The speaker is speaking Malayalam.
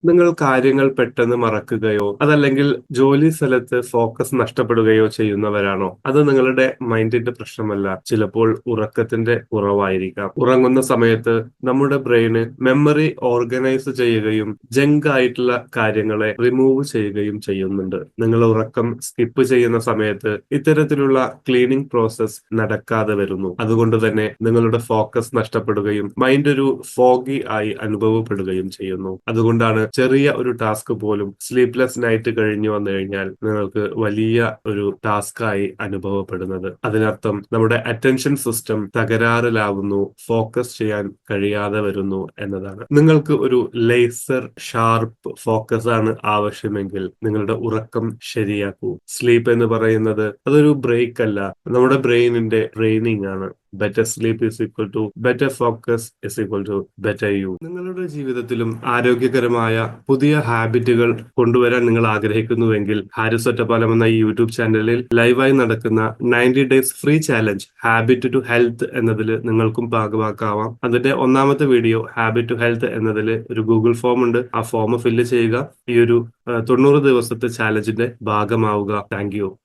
നിങ്ങൾ കാര്യങ്ങൾ പെട്ടെന്ന് മറക്കുകയോ, അതല്ലെങ്കിൽ ജോലി സ്ഥലത്ത് ഫോക്കസ് നഷ്ടപ്പെടുകയോ ചെയ്യുന്നവരാണോ? അത് നിങ്ങളുടെ മൈൻഡിന്റെ പ്രശ്നമല്ല. ചിലപ്പോൾ ഉറക്കത്തിന്റെ കുറവായിരിക്കാം. ഉറങ്ങുന്ന സമയത്ത് നമ്മുടെ ബ്രെയിന് മെമ്മറി ഓർഗനൈസ് ചെയ്യുകയും ജങ്ക് ആയിട്ടുള്ള കാര്യങ്ങളെ റിമൂവ് ചെയ്യുകയും ചെയ്യുന്നുണ്ട്. നിങ്ങൾ ഉറക്കം സ്കിപ്പ് ചെയ്യുന്ന സമയത്ത് ഇത്തരത്തിലുള്ള ക്ലീനിങ് പ്രോസസ് നടക്കാതെ വരുന്നു. അതുകൊണ്ട് തന്നെ നിങ്ങളുടെ ഫോക്കസ് നഷ്ടപ്പെടുകയും മൈൻഡ് ഒരു ഫോഗി ആയി അനുഭവപ്പെടുകയും ചെയ്യുന്നു. അതുകൊണ്ടാണ് ചെറിയ ഒരു ടാസ്ക് പോലും സ്ലീപ്ലെസ് നൈറ്റ് കഴിഞ്ഞു വന്നു കഴിഞ്ഞാൽ നിങ്ങൾക്ക് വലിയ ഒരു ടാസ്ക് ആയി അനുഭവപ്പെടുന്നത്. അതിനർത്ഥം നമ്മുടെ അറ്റൻഷൻ സിസ്റ്റം തകരാറിലാവുന്നു, ഫോക്കസ് ചെയ്യാൻ കഴിയാതെ വരുന്നു എന്നതാണ്. നിങ്ങൾക്ക് ഒരു ലേസർ ഷാർപ്പ് ഫോക്കസ് ആണ് ആവശ്യമെങ്കിൽ നിങ്ങളുടെ ഉറക്കം ശരിയാക്കൂ. സ്ലീപ്പ് എന്ന് പറയുന്നത് അതൊരു ബ്രേക്ക് അല്ല, നമ്മുടെ ബ്രെയിനിന്റെ ട്രെയിനിങ് ആണ്. Better sleep is equal to better focus is equal to better you. നിങ്ങളുടെ ജീവിതത്തിലും ആരോഗ്യകരമായ പുതിയ ഹാബിറ്റുകൾ കൊണ്ടുവരാൻ നിങ്ങൾ ആഗ്രഹിക്കുന്നുവെങ്കിൽ ഹാരിസ് ഒറ്റപ്പാലം എന്ന ഈ യൂട്യൂബ് ചാനലിൽ ലൈവായി നടക്കുന്ന 90 days free challenge habit to health എന്നതിൽ നിങ്ങൾക്കും ഭാഗമാക്കാവാം. അതിന്റെ ഒന്നാമത്തെ വീഡിയോ ഹാബിറ്റ് ടു ഹെൽത്ത് എന്നതിൽ ഒരു ഗൂഗിൾ ഫോം ഉണ്ട്. ആ ഫോം ഫില്ല് ചെയ്യുക. ഈ ഒരു 90 ദിവസത്തെ ചാലഞ്ചിന്റെ ഭാഗമാവുക. Thank you.